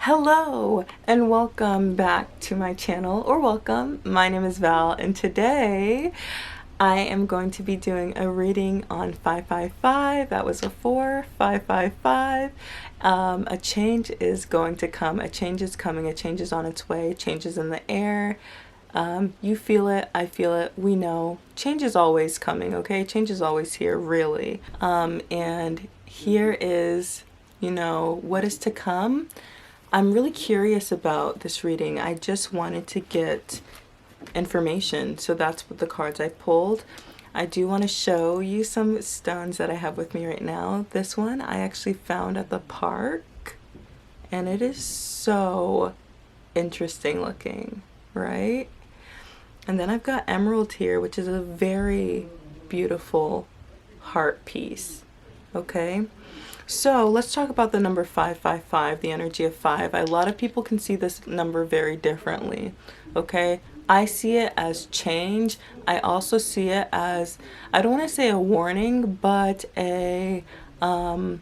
Hello and welcome back to my channel, or welcome. My name is Val, and today I am going to be doing a reading on 555. That was a 4. 555. A change is going to come. A change is coming. A change is on its way. Change is in the air. You feel it. I feel it. We know. Change is always coming, okay? Change is always here, really. And here is, what is to come. I'm really curious about this reading. I just wanted to get information, so that's what the cards I pulled. I do want to show you some stones that I have with me right now. This one I actually found at the park, and it is so interesting looking, right? And then I've got emerald here, which is a very beautiful heart piece, okay? So let's talk about the number 555, the energy of 5. A lot of people can see this number very differently, okay? I see it as change. I also see it as, I don't want to say a warning, but a be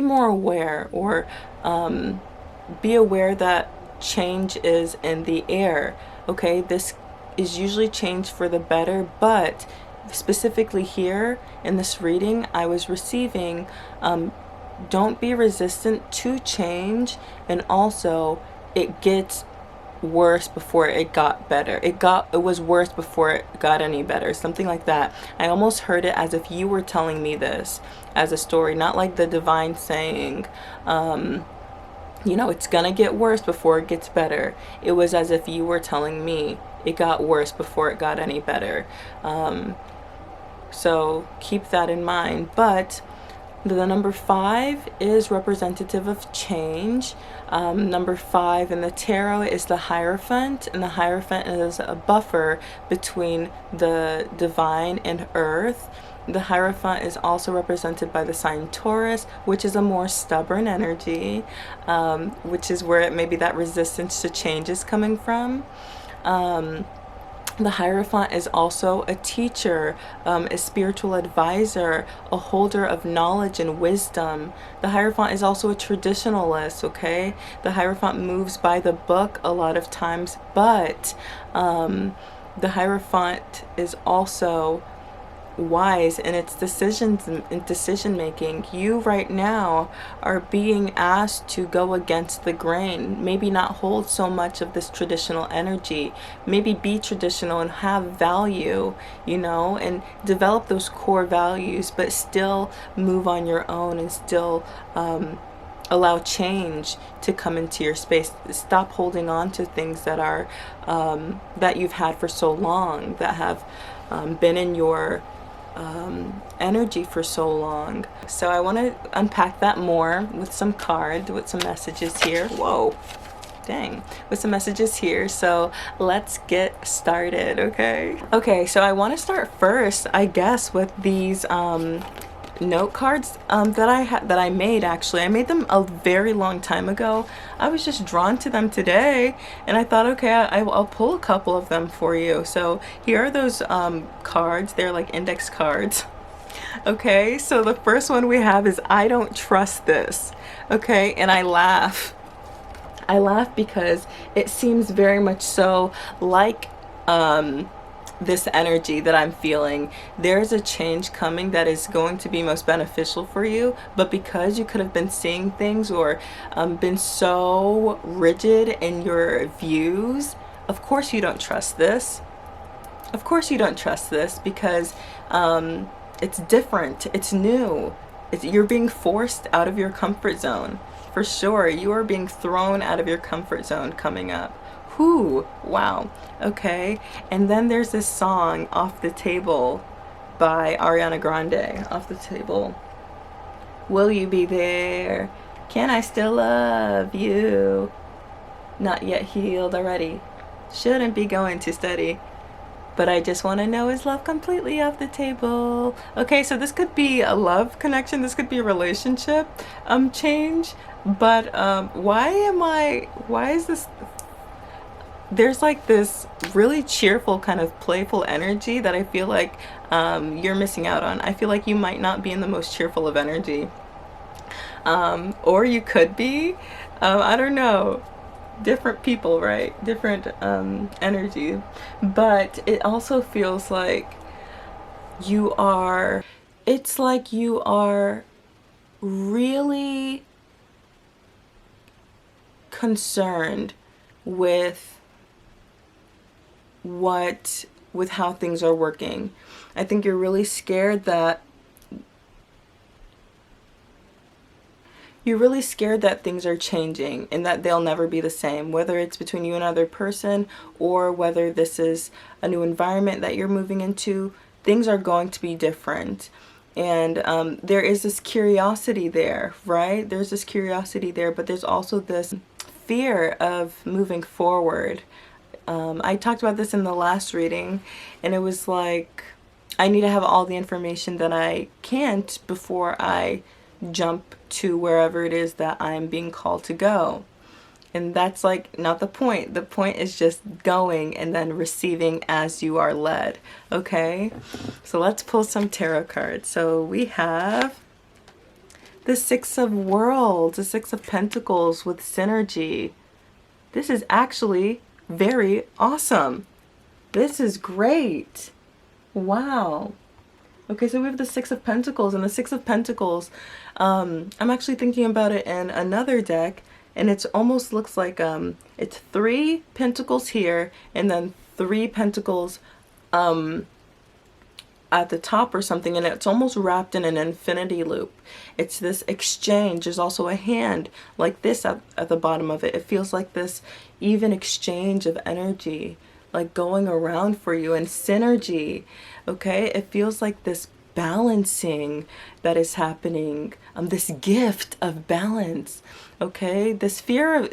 more aware, or be aware that change is in the air, okay? This is usually change for the better, but specifically here in this reading, I was receiving don't be resistant to change, and also it gets worse before it got better. It was worse before it got any better, something like that. I almost heard it as if you were telling me this as a story, not like the divine saying it's gonna get worse before it gets better. It was as if you were telling me it got worse before it got any better. So keep that in mind. But the number 5 is representative of change. Number 5 in the tarot is the Hierophant, and the Hierophant is a buffer between the divine and earth. The Hierophant is also represented by the sign Taurus, which is a more stubborn energy, which is where maybe that resistance to change is coming from. The Hierophant is also a teacher, a spiritual advisor, a holder of knowledge and wisdom. The Hierophant is also a traditionalist, okay? The Hierophant moves by the book a lot of times, but the Hierophant is also wise in its decisions and decision making. You right now are being asked to go against the grain, maybe not hold so much of this traditional energy, maybe be traditional and have value, and develop those core values, but still move on your own, and still allow change to come into your space. Stop holding on to things that are that you've had for so long, that have been in your energy for so long. So I want to unpack that more with some cards, with some messages here. Whoa, dang, with some messages here. So let's get started. Okay, so I want to start first, I guess, with these note cards that I made. Actually, I made them a very long time ago. I was just drawn to them today, and I thought, okay, I'll pull a couple of them for you. So here are those cards. They're like index cards. Okay, so the first one we have is I don't trust this. Okay, and I laugh because it seems very much so like this energy that I'm feeling. There's a change coming that is going to be most beneficial for you, but because you could have been seeing things, or been so rigid in your views, of course you don't trust this. Of course you don't trust this, because it's different, it's new, you're being forced out of your comfort zone. For sure, you are being thrown out of your comfort zone coming up. Whew, wow. Okay, and then there's this song, Off the Table, by Ariana Grande. Off the Table. Will you be there? Can I still love you? Not yet healed already. Shouldn't be going too steady. But I just want to know, is love completely off the table? Okay, so this could be a love connection. This could be a relationship change. But why is this? There's like this really cheerful, kind of playful energy that I feel like you're missing out on. I feel like you might not be in the most cheerful of energy. Or you could be. I don't know. Different people, right? Different energy. But it also feels like you are, it's like you are really concerned with with how things are working. I think you're really scared that things are changing and that they'll never be the same, whether it's between you and another person or whether this is a new environment that you're moving into. Things are going to be different. And there is this curiosity there, right? There's this curiosity there, but there's also this fear of moving forward. I talked about this in the last reading, and it was like, I need to have all the information that I can't before I jump to wherever it is that I'm being called to go. And that's like not the point. The point is just going and then receiving as you are led. Okay? So let's pull some tarot cards. So we have the Six of Worlds, the Six of Pentacles with synergy. This is actually very awesome. This is great. Wow. Okay, so we have the Six of Pentacles, and the Six of Pentacles, I'm actually thinking about it in another deck, and it almost looks like it's 3 pentacles here, and then 3 pentacles at the top or something, and it's almost wrapped in an infinity loop. It's this exchange. There's also a hand like this at the bottom of it. It feels like this even exchange of energy, like going around for you, and synergy. Okay, it feels like this balancing that is happening, this gift of balance. Okay, this fear,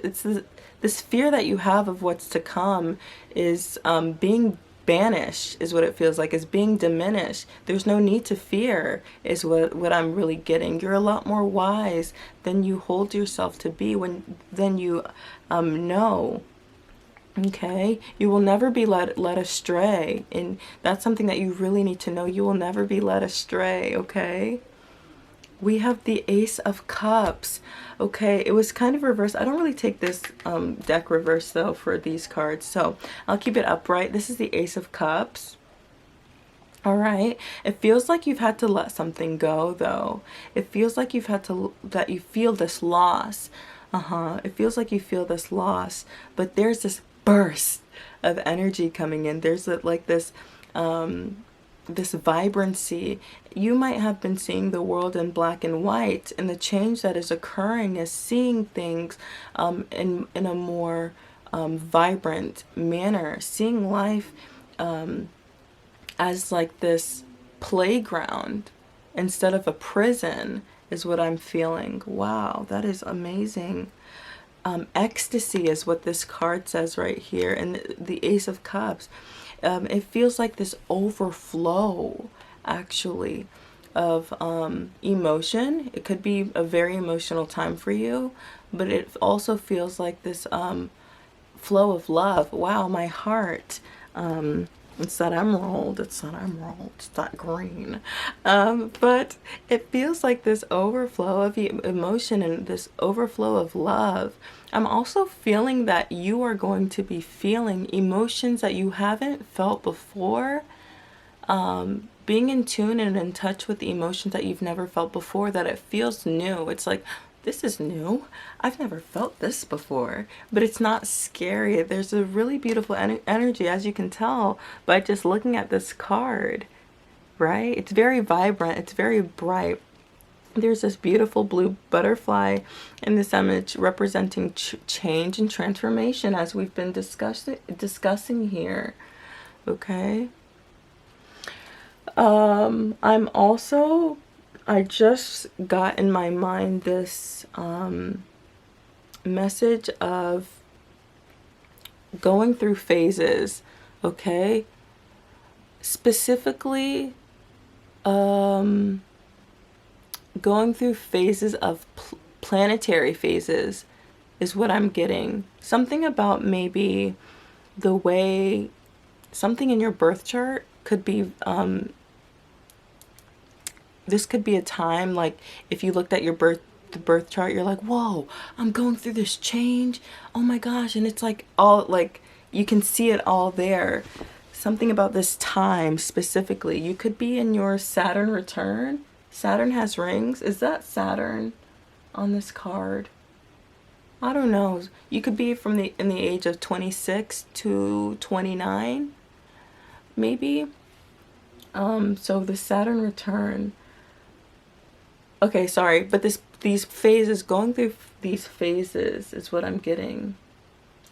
this fear that you have of what's to come is being banished, is what it feels like, is being diminished. There's no need to fear, is what I'm really getting. You're a lot more wise than you hold yourself to be than you know. Okay, you will never be led astray, and that's something that you really need to know. You will never be led astray. Okay, we have the Ace of Cups. Okay, it was kind of reversed. I don't really take this deck reverse though for these cards, so I'll keep it upright. This is the Ace of Cups. All right, it feels like you've had to let something go though. It feels like that you feel this loss. It feels like you feel this loss, but there's this burst of energy coming in. There's like this this vibrancy. You might have been seeing the world in black and white, and the change that is occurring is seeing things in a more vibrant manner, seeing life as like this playground instead of a prison, is what I'm feeling. Wow, that is amazing. Ecstasy is what this card says right here, and the Ace of Cups. It feels like this overflow, actually, of emotion. It could be a very emotional time for you, but it also feels like this flow of love. Wow, my heart. It's that emerald. It's that emerald. It's that green. But it feels like this overflow of emotion and this overflow of love. I'm also feeling that you are going to be feeling emotions that you haven't felt before. Being in tune and in touch with the emotions that you've never felt before, that it feels new. It's like, this is new. I've never felt this before, but it's not scary. There's a really beautiful energy, as you can tell by just looking at this card, right? It's very vibrant. It's very bright. There's this beautiful blue butterfly in this image representing change and transformation, as we've been discussing here. Okay. I just got in my mind this message of going through phases, okay? Specifically, going through phases of planetary phases is what I'm getting. Something about maybe the way something in your birth chart could be this could be a time, like if you looked at your birth the birth chart, you're like, whoa, I'm going through this change. Oh my gosh. And it's like all like, you can see it all there. Something about this time specifically. You could be in your Saturn return. Saturn has rings. Is that Saturn on this card? I don't know. You could be from in the age of 26 to 29, maybe. So the Saturn return. Okay, sorry, but these phases, going through these phases is what I'm getting.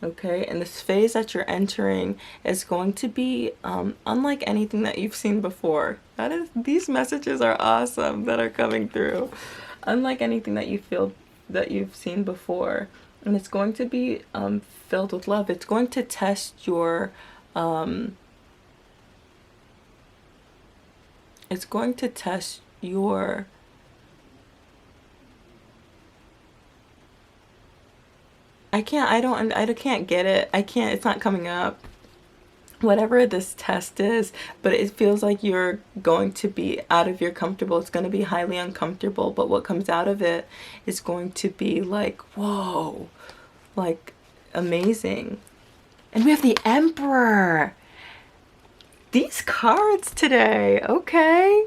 Okay, and this phase that you're entering is going to be unlike anything that you've seen before. These messages are awesome that are coming through. Unlike anything that you've seen before. And it's going to be filled with love. It's going to test your it's going to test your I can't get it. It's not coming up. Whatever this test is, but it feels like you're going to be out of your comfortable. It's going to be highly uncomfortable, but what comes out of it is going to be like, whoa, like amazing. And we have the Emperor. These cards today, okay?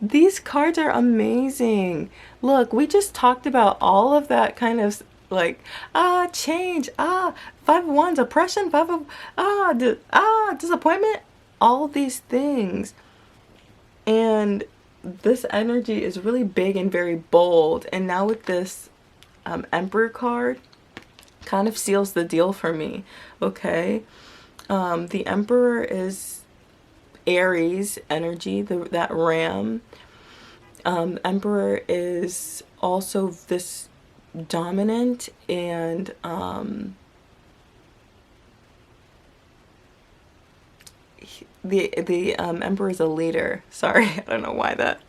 These cards are amazing. Look, we just talked about all of that kind of like change, 5 of wands, oppression, 5 of disappointment, all of these things. And this energy is really big and very bold, and now with this Emperor card kind of seals the deal for me. Okay, the Emperor is Aries energy, that ram. Emperor is also this dominant and the Emperor is a leader. Sorry, I don't know why that.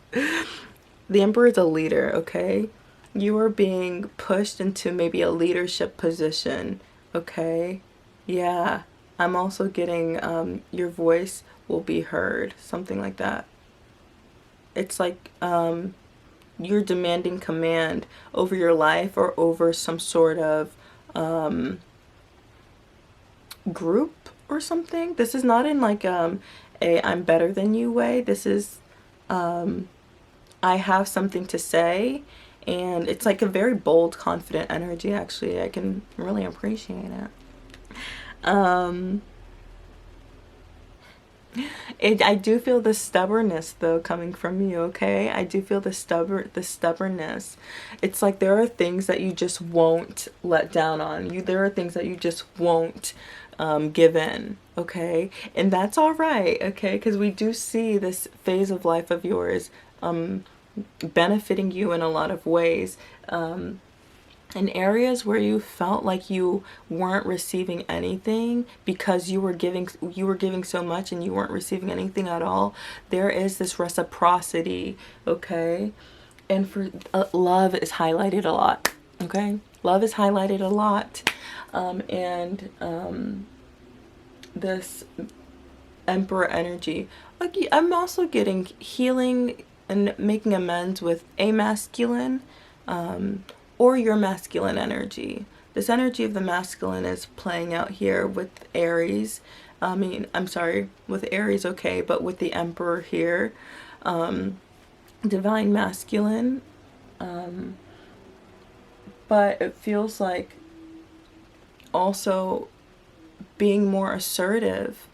The Emperor is a leader, okay? You are being pushed into maybe a leadership position, okay? Yeah, I'm also getting your voice will be heard, something like that. It's like you're demanding command over your life or over some sort of group or something. This is not in like a I'm better than you way. This is I have something to say, and it's like a very bold, confident energy. Actually, I can really appreciate it. I do feel the stubbornness though coming from you, okay? I do feel the stubbornness. It's like there are things that you just won't let down on. There are things that you just won't give in, okay? And that's all right, okay? Because we do see this phase of life of yours benefiting you in a lot of ways. In areas where you felt like you weren't receiving anything because you were giving so much and you weren't receiving anything at all, there is this reciprocity, okay? And for love is highlighted a lot, okay? Love is highlighted a lot. This Emperor energy, like I'm also getting healing and making amends with a masculine or your masculine energy. This energy of the masculine is playing out here with Aries. With Aries, okay, but with the Emperor here, divine masculine. But it feels like also being more assertive,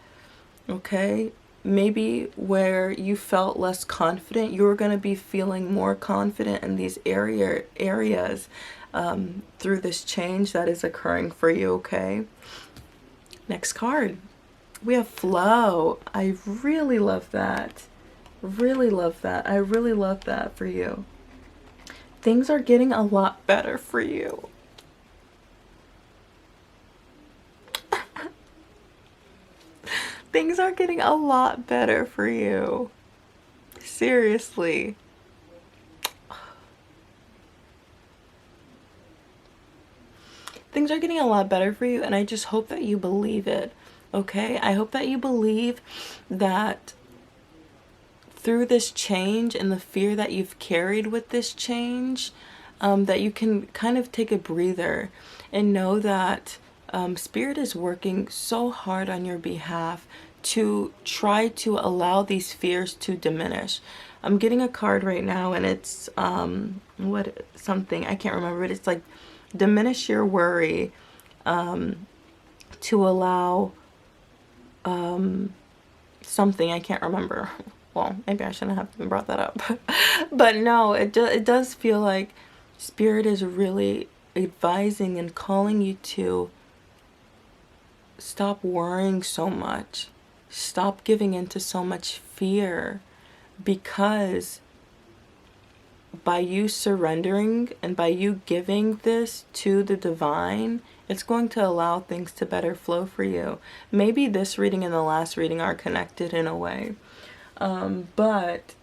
okay? Maybe where you felt less confident, you're going to be feeling more confident in these areas through this change that is occurring for you, okay? Next card. We have flow. I really love that. Really love that. I really love that for you. Things are getting a lot better for you. Things are getting a lot better for you. Seriously. Things are getting a lot better for you, and I just hope that you believe it, okay? I hope that you believe that through this change and the fear that you've carried with this change, that you can kind of take a breather and know that Spirit is working so hard on your behalf to try to allow these fears to diminish. I'm getting a card right now, and it's what something I can't remember, but it's like diminish your worry, to allow something I can't remember. Well, maybe I shouldn't have even brought that up. But no, it does feel like Spirit is really advising and calling you to stop worrying so much. Stop giving into so much fear, because by you surrendering and by you giving this to the divine, it's going to allow things to better flow for you. Maybe this reading and the last reading are connected in a way. But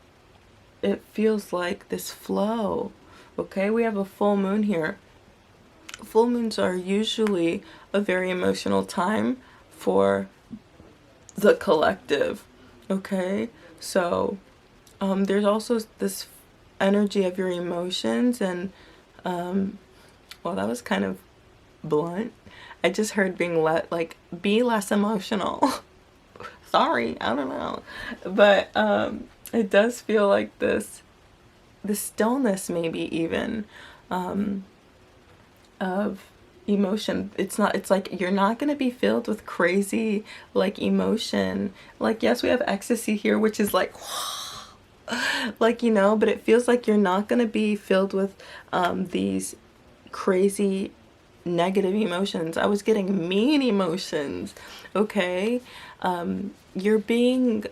it feels like this flow. Okay, we have a full moon here. Full moons are usually a very emotional time for the collective. Okay, so there's also this energy of your emotions, and well, that was kind of blunt. I just heard being be less emotional. Sorry, I don't know, but it does feel like the stillness, maybe even of emotion. It's like you're not going to be filled with crazy like emotion. Like, yes, we have ecstasy here, which is like like, you know, but it feels like you're not going to be filled with these crazy negative emotions. I was getting mean emotions. Okay, you're being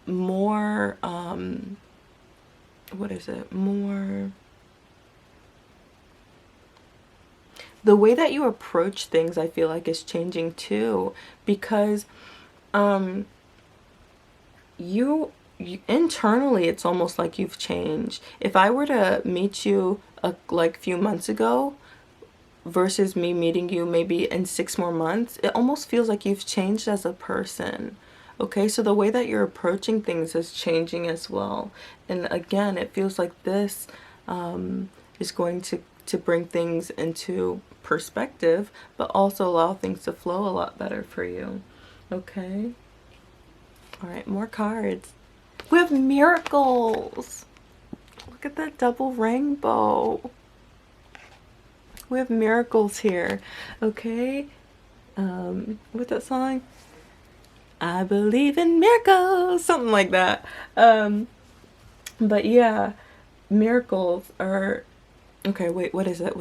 more what is it, more, the way that you approach things, I feel like, is changing too, because you internally, it's almost like you've changed. If I were to meet you like few months ago versus me meeting you maybe in 6 more months, it almost feels like you've changed as a person. Okay, so the way that you're approaching things is changing as well. And again, it feels like this is going to bring things into perspective, but also allow things to flow a lot better for you. Okay. All right, more cards. We have miracles. Look at that double rainbow. We have miracles here. Okay. What's that song? I believe in miracles, something like that. But yeah, miracles are, okay, wait, what is it?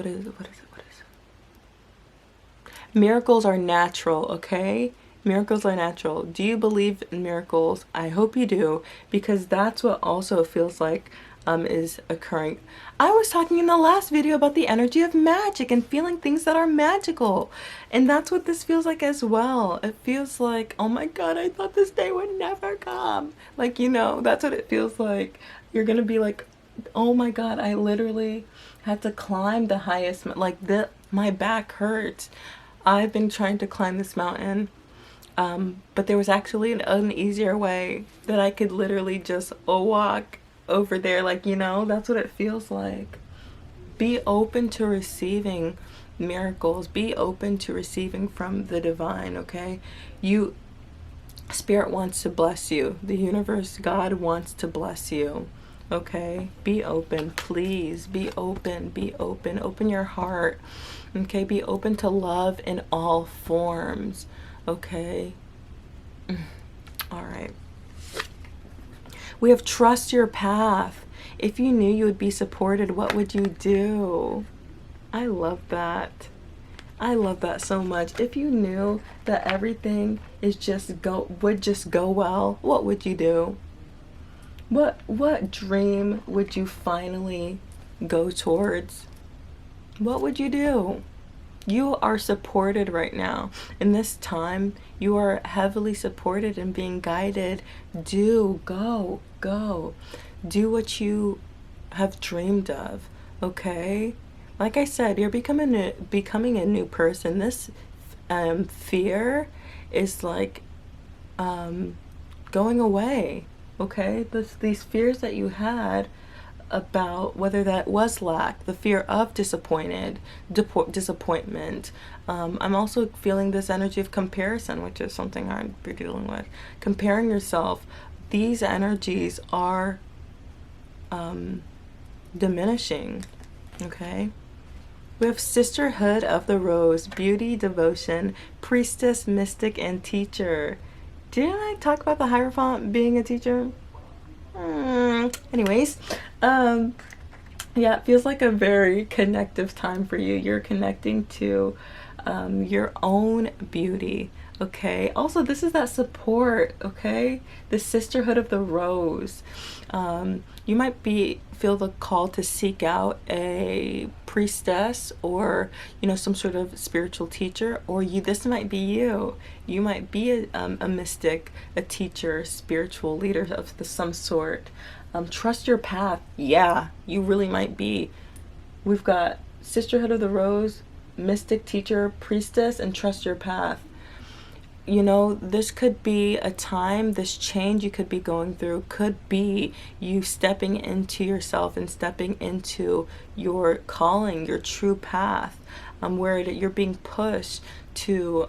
Miracles are natural, okay? Miracles are natural. Do you believe in miracles? I hope you do, because that's what also feels like is occurring. I was talking in the last video about the energy of magic and feeling things that are magical, and that's what this feels like as well. It feels like, oh my god, I thought this day would never come. Like, you know, that's what it feels like. You're gonna be like, oh my god, I literally had to climb the highest, like my back hurts. I've been trying to climb this mountain, but there was actually an easier way that I could literally just walk over there. Like, you know, that's what it feels like. Be open to receiving miracles. Be open to receiving from the divine, okay? Spirit wants to bless you. The universe, God wants to bless you, okay? Be open, please. Be open. Open your heart, okay? Be open to love in all forms, okay? All right. We have trust your path. If you knew you would be supported, what would you do? I love that. I love that so much. If you knew that everything would just go well, what would you do? What dream would you finally go towards? What would you do? You are supported right now. In this time, you are heavily supported and being guided. Go. Do what you have dreamed of, okay? Like I said, you're becoming a new person. This fear is like going away, okay? These fears that you had about whether that was lack, the fear of disappointment. I'm also feeling this energy of comparison, which is something I'd be dealing with. Comparing yourself. These energies are diminishing. Okay? We have Sisterhood of the Rose, Beauty, Devotion, Priestess, Mystic, and Teacher. Didn't I talk about the Hierophant being a teacher? Anyways, yeah, it feels like a very connective time for you. You're connecting to your own beauty. Okay. Also, this is that support. Okay. The Sisterhood of the Rose. You might feel the call to seek out a priestess or some sort of spiritual teacher, or this might be you. You might be a mystic, a teacher, spiritual leader of some sort. Trust your path. Yeah, you really might be. We've got Sisterhood of the Rose, mystic, teacher, priestess, and trust your path. This could be a time, this change you could be going through could be you stepping into yourself and stepping into your calling, your true path, where you're being pushed to,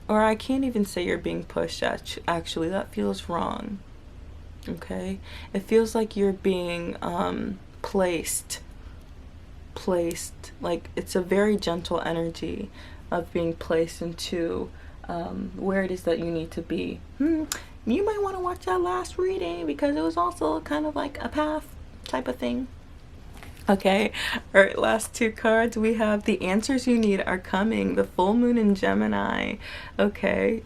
or I can't even say you're being pushed, actually, that feels wrong. Okay? It feels like you're being placed, like it's a very gentle energy of being placed into where it is that you need to be. You might want to watch that last reading because it was also kind of like a path type of thing. Okay, all right, last two cards. We have the answers you need are coming. The full moon in Gemini. Okay,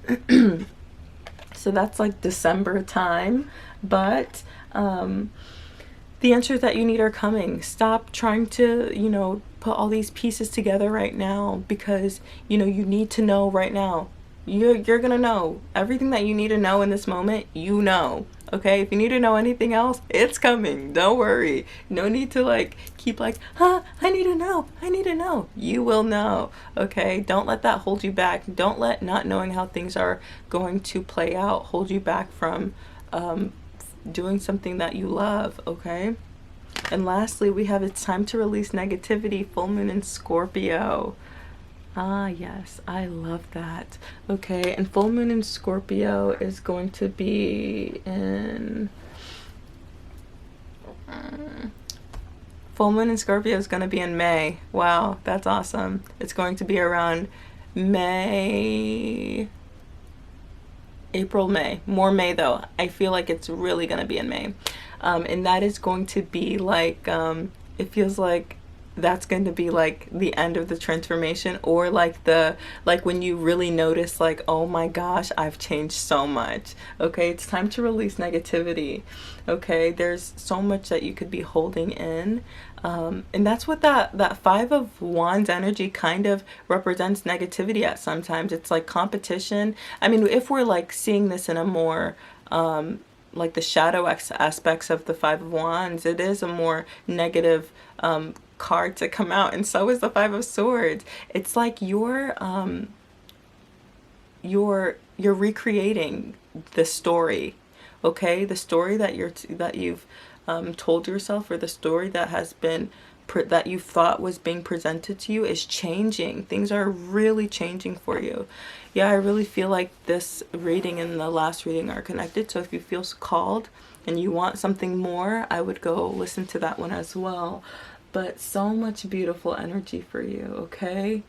so that's like December time, but the answers that you need are coming. Stop trying to, put all these pieces together right now because, you need to know right now. You're gonna know everything that you need to know in this moment. Okay, if you need to know anything else, it's coming. Don't worry. No need to keep I need to know. You will know. Okay, don't let that hold you back. Don't let not knowing how things are going to play out hold you back from doing something that you love. Okay, and lastly, we have it's time to release negativity. Full moon in Scorpio. Ah, yes, I love that. Okay, and full moon in Scorpio is going to be in... Full moon in Scorpio is going to be in May. Wow, that's awesome. It's going to be around May... April, May. More May, though. I feel like it's really going to be in May. And that is going to be it feels like that's going to be the end of the transformation, or when you really notice oh my gosh, I've changed so much. Okay, it's time to release negativity. Okay, there's so much that you could be holding in, and that's what that Five of Wands energy kind of represents. Negativity at sometimes. It's like competition. I mean, if we're seeing this in a more the shadow aspects of the Five of Wands, it is a more negative card to come out, and so is the Five of Swords. It's like you're recreating the story. Okay, the story that you've told yourself, or the story that has been that you thought was being presented to you is changing. Things are really changing for you. Yeah, I really feel like this reading and the last reading are connected. So if you feel called and you want something more, I would go listen to that one as well. But so much beautiful energy for you, okay?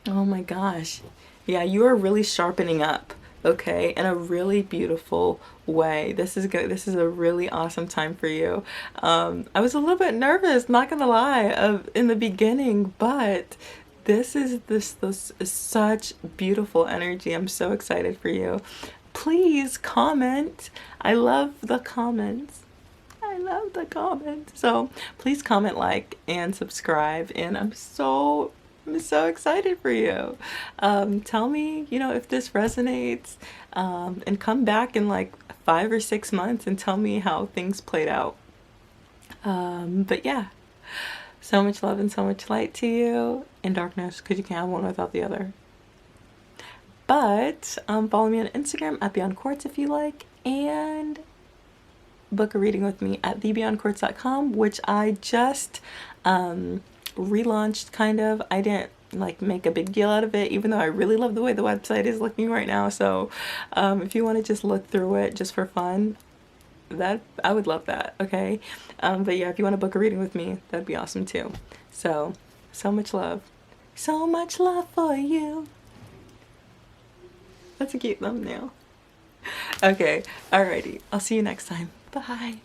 Oh my gosh. Yeah, you are really sharpening up, okay? In a really beautiful way. This is good. This is a really awesome time for you. I was a little bit nervous, not gonna lie, in the beginning, but this is such beautiful energy. I'm so excited for you. Please comment. I love the comments. So please comment, and subscribe, and I'm so excited for you. Tell me, if this resonates, and come back in 5 or 6 months and tell me how things played out. But yeah, so much love and so much light to you, and darkness, because you can't have one without the other. But follow me on Instagram at beyondquartz if you like, and book a reading with me at thebeyondquartz.com, which I just relaunched, kind of. I didn't like make a big deal out of it, even though I really love the way the website is looking right now. So if you want to just look through it just for fun, that I would love that. Okay. But yeah, if you want to book a reading with me, that'd be awesome too. So much love for you. That's a cute thumbnail. Okay, alrighty, I'll see you next time. Bye.